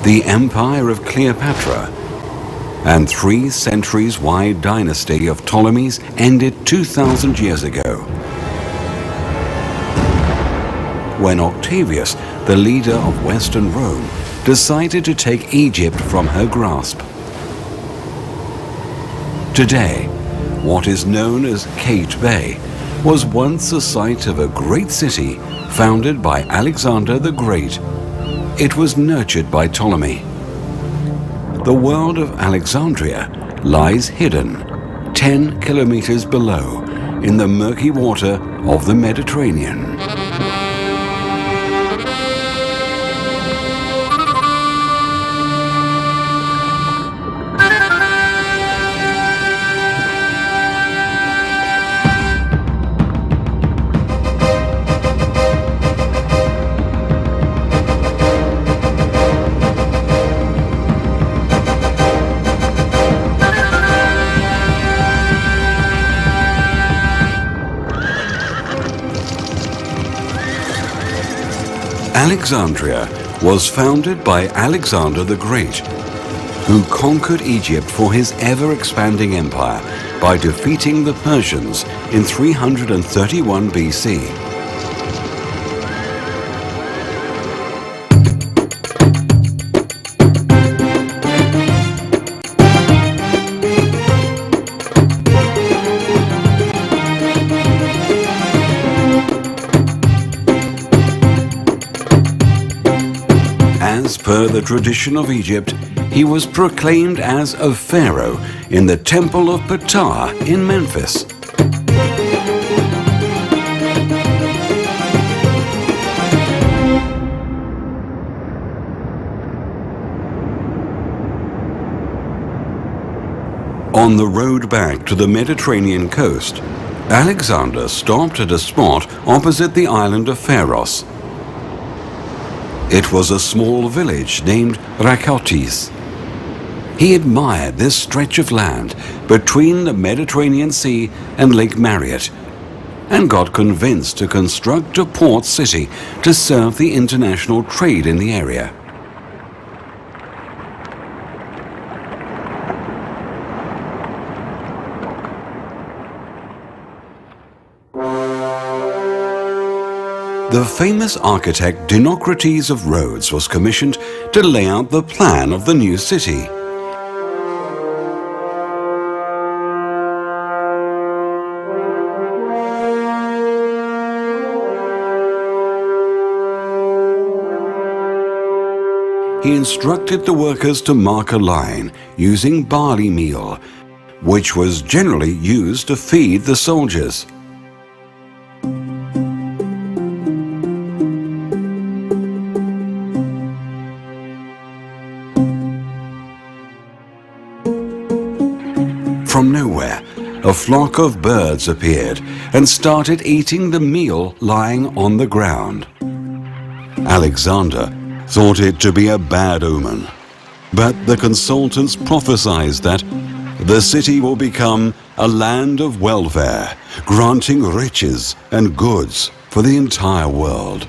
the empire of Cleopatra, and 3 centuries-wide dynasty of Ptolemies ended 2,000 years ago, when Octavius, the leader of Western Rome, decided to take Egypt from her grasp. Today, what is known as Kate Bay was once the site of a great city founded by Alexander the Great. It was nurtured by Ptolemy. The world of Alexandria lies hidden 10 kilometers below in the murky water of the Mediterranean. Alexandria was founded by Alexander the Great, who conquered Egypt for his ever-expanding empire by defeating the Persians in 331 BC. As per the tradition of Egypt, he was proclaimed as a pharaoh in the Temple of Ptah in Memphis. On the road back to the Mediterranean coast, Alexander stopped at a spot opposite the island of Pharos. It was a small village named Rakotis. He admired this stretch of land between the Mediterranean Sea and Lake Mariot and got convinced to construct a port city to serve the international trade in the area. The famous architect Dinocrates of Rhodes was commissioned to lay out the plan of the new city. He instructed the workers to mark a line using barley meal, which was generally used to feed the soldiers. From nowhere, a flock of birds appeared and started eating the meal lying on the ground. Alexander thought it to be a bad omen, but the consultants prophesied that the city will become a land of welfare, granting riches and goods for the entire world.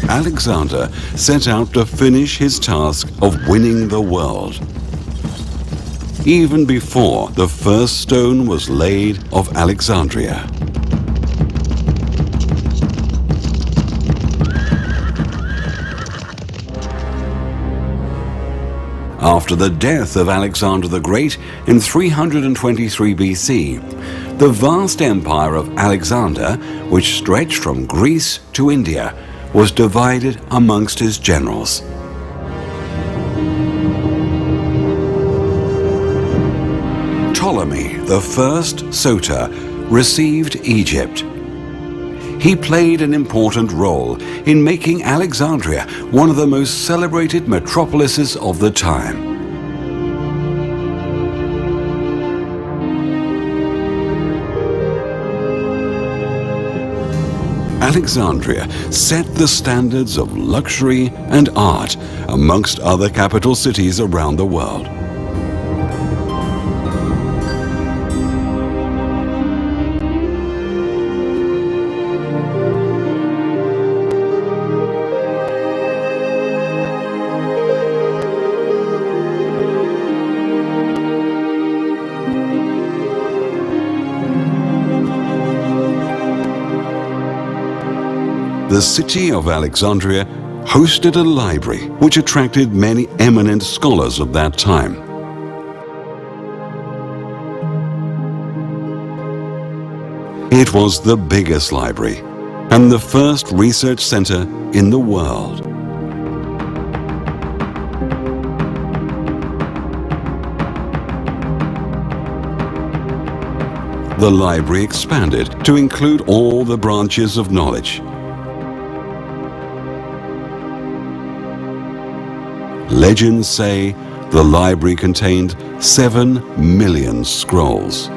Alexander set out to finish his task of winning the world, even before the first stone was laid of Alexandria. After the death of Alexander the Great in 323 BC, the vast empire of Alexander, which stretched from Greece to India, was divided amongst his generals. Ptolemy, the first Soter, received Egypt. He played an important role in making Alexandria one of the most celebrated metropolises of the time. Alexandria set the standards of luxury and art amongst other capital cities around the world. the city of Alexandria hosted a library which attracted many eminent scholars of that time. It was the biggest library and the first research center in the world. The library expanded to include all the branches of knowledge. Legends say the library contained 7 million scrolls.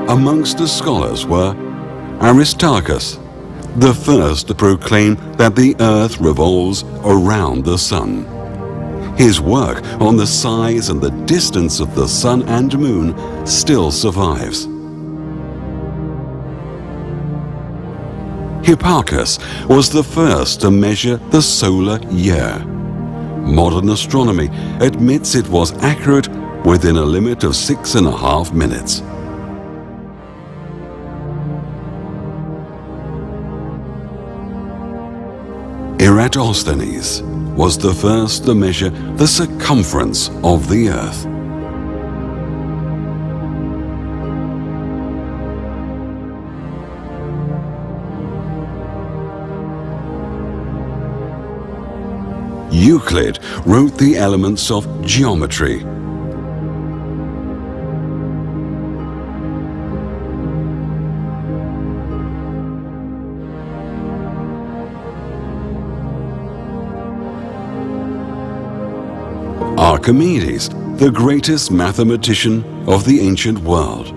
Amongst the scholars were Aristarchus, the first to proclaim that the earth revolves around the sun. His work on the size and the distance of the sun and moon still survives. Hipparchus was the first to measure the solar year. Modern astronomy admits it was accurate within a limit of 6.5 minutes. Eratosthenes was the first to measure the circumference of the earth. Euclid wrote the elements of geometry. Archimedes, the greatest mathematician of the ancient world.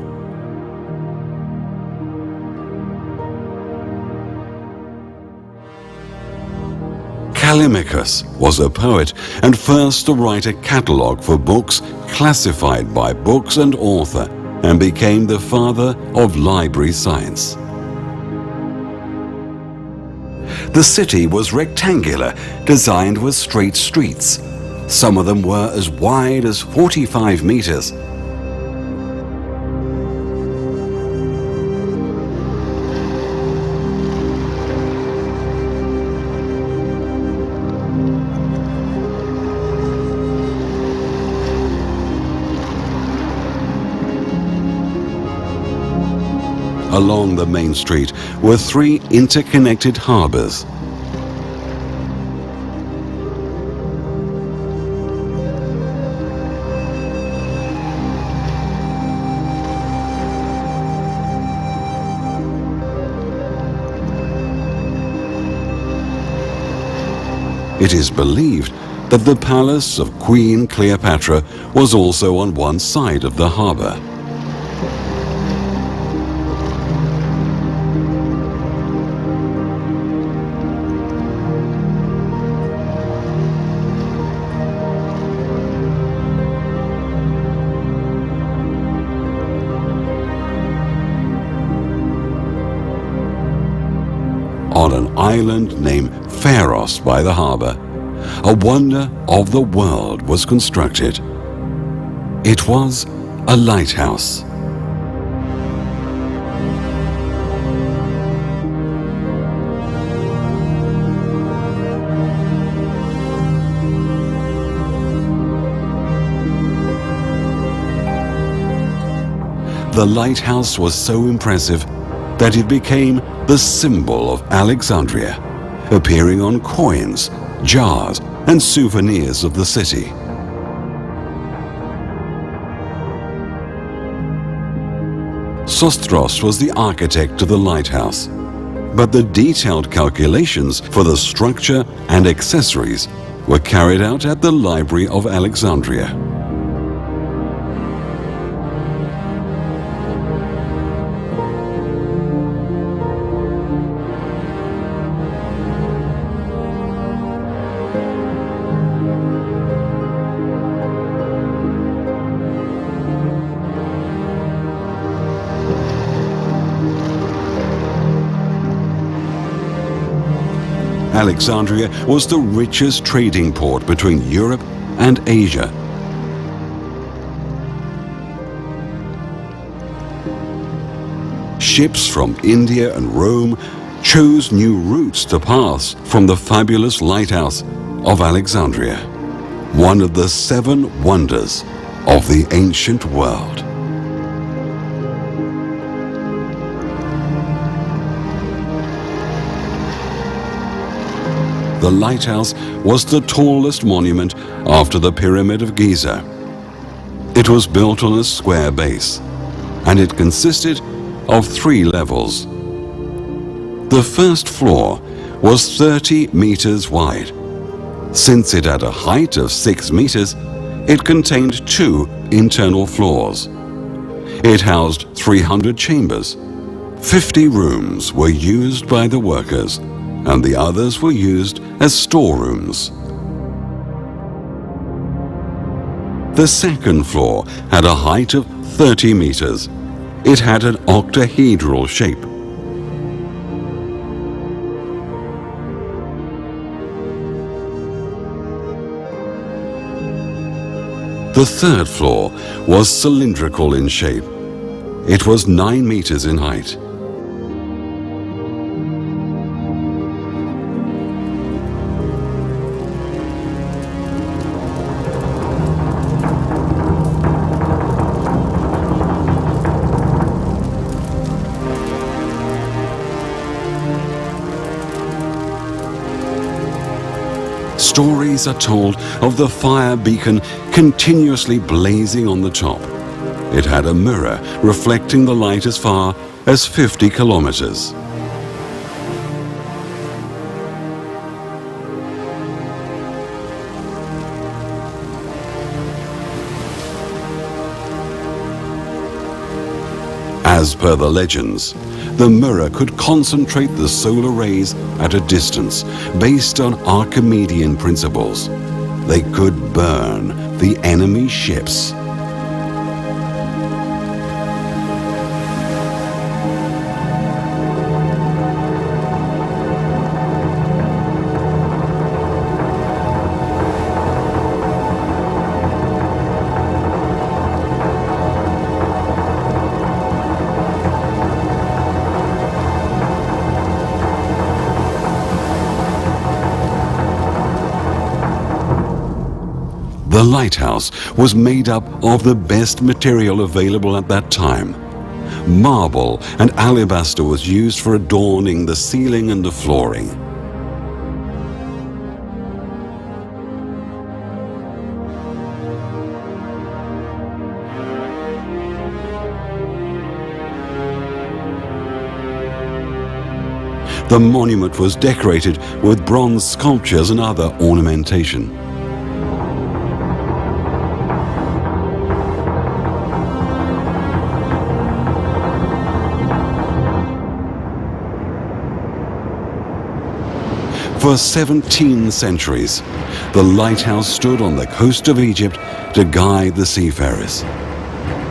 Callimachus was a poet and first to write a catalogue for books classified by books and author, and became the father of library science. The city was rectangular, designed with straight streets. Some of them were as wide as 45 meters. Along the main street were 3 interconnected harbors. It is believed that the palace of Queen Cleopatra was also on one side of the harbor. On an island named Pharos by the harbor, a wonder of the world was constructed. It was a lighthouse. The lighthouse was so impressive that it became the symbol of Alexandria, appearing on coins, jars, and souvenirs of the city. Sostros was the architect of the lighthouse, but the detailed calculations for the structure and accessories were carried out at the Library of Alexandria. Alexandria was the richest trading port between Europe and Asia. Ships from India and Rome chose new routes to pass from the fabulous lighthouse of Alexandria, one of the 7 wonders of the ancient world. The lighthouse was the tallest monument after the Pyramid of Giza. It was built on a square base, and it consisted of 3 levels. The first floor was 30 meters wide. Since it had a height of 6 meters, it contained 2 internal floors. It housed 300 chambers. 50 rooms were used by the workers, and the others were used as storerooms. The second floor had a height of 30 meters. It had an octahedral shape. The third floor was cylindrical in shape. It was 9 meters in height. Stories are told of the fire beacon continuously blazing on the top. It had a mirror reflecting the light as far as 50 kilometers. As per the legends, the mirror could concentrate the solar rays at a distance based on Archimedean principles. They could burn the enemy ships. The lighthouse was made up of the best material available at that time. Marble and alabaster was used for adorning the ceiling and the flooring. The monument was decorated with bronze sculptures and other ornamentation. For 17 centuries, the lighthouse stood on the coast of Egypt to guide the seafarers.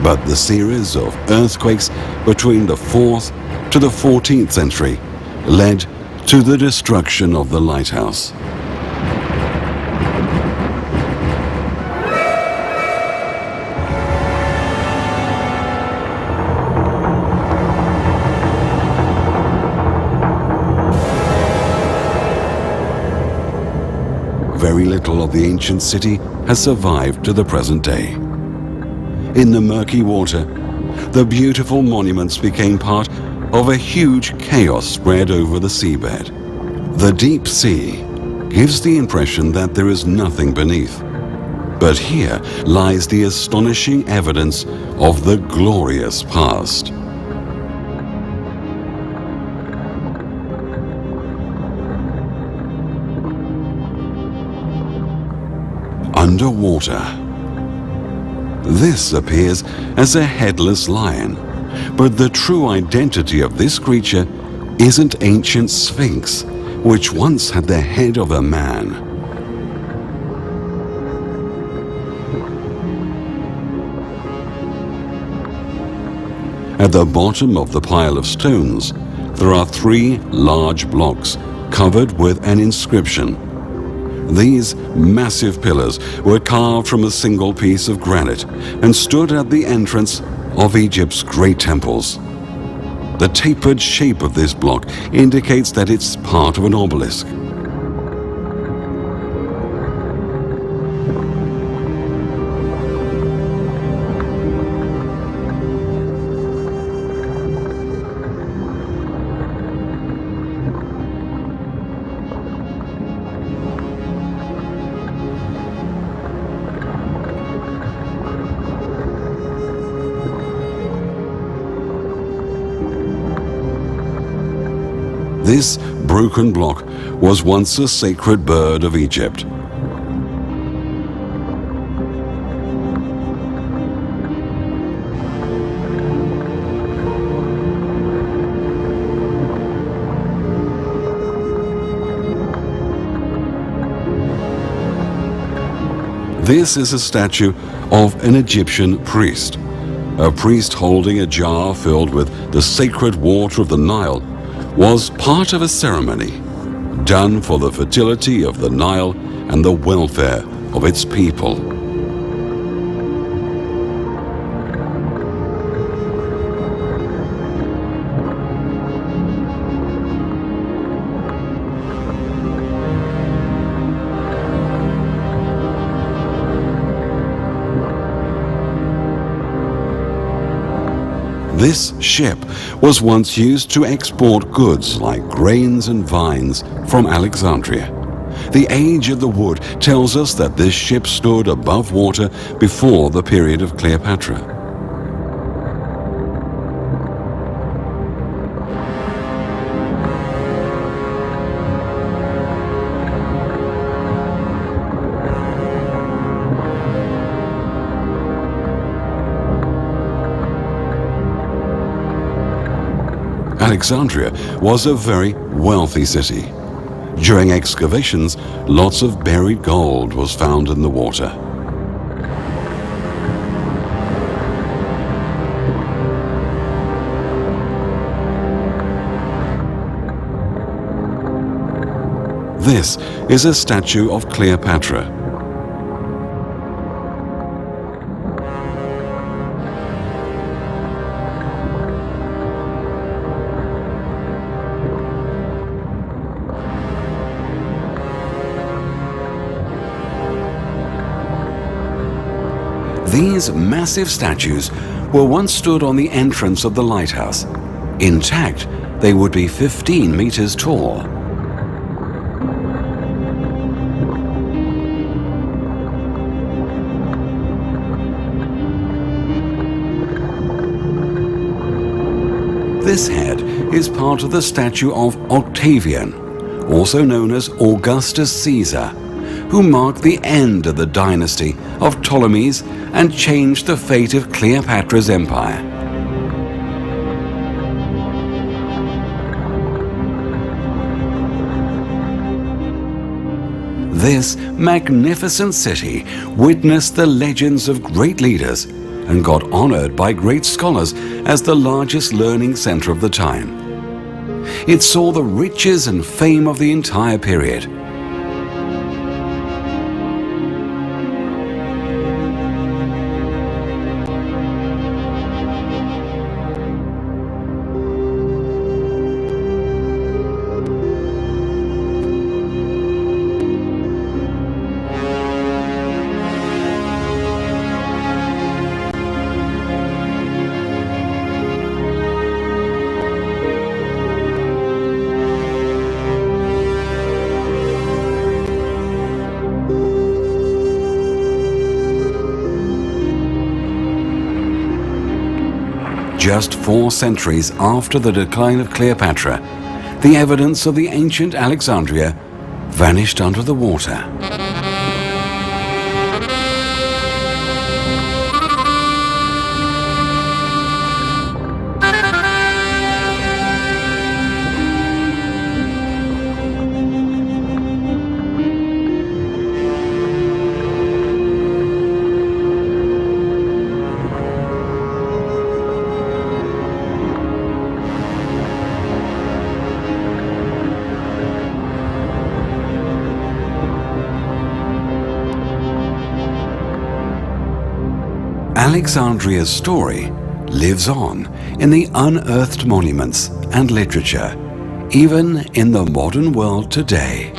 But the series of earthquakes between the 4th to the 14th century led to the destruction of the lighthouse. Very little of the ancient city has survived to the present day. In the murky water, the beautiful monuments became part of a huge chaos spread over the seabed. The deep sea gives the impression that there is nothing beneath. But here lies the astonishing evidence of the glorious past. Underwater. This appears as a headless lion, but the true identity of this creature isn't ancient Sphinx, which once had the head of a man. At the bottom of the pile of stones, there are 3 large blocks covered with an inscription. These massive pillars were carved from a single piece of granite and stood at the entrance of Egypt's great temples. The tapered shape of this block indicates that it's part of an obelisk. This broken block was once a sacred bird of Egypt. This is a statue of an Egyptian priest. A priest holding a jar filled with the sacred water of the Nile was part of a ceremony done for the fertility of the Nile and the welfare of its people. This ship was once used to export goods like grains and vines from Alexandria. The age of the wood tells us that this ship stood above water before the period of Cleopatra. Alexandria was a very wealthy city. During excavations, lots of buried gold was found in the water. This is a statue of Cleopatra. These massive statues were once stood on the entrance of the lighthouse. Intact, they would be 15 meters tall. This head is part of the statue of Octavian, also known as Augustus Caesar, who marked the end of the dynasty of Ptolemies and changed the fate of Cleopatra's empire. This magnificent city witnessed the legends of great leaders and got honored by great scholars as the largest learning center of the time. It saw the riches and fame of the entire period. Just 4 centuries after the decline of Cleopatra, the evidence of the ancient Alexandria vanished under the water. Alexandria's story lives on in the unearthed monuments and literature, even in the modern world today.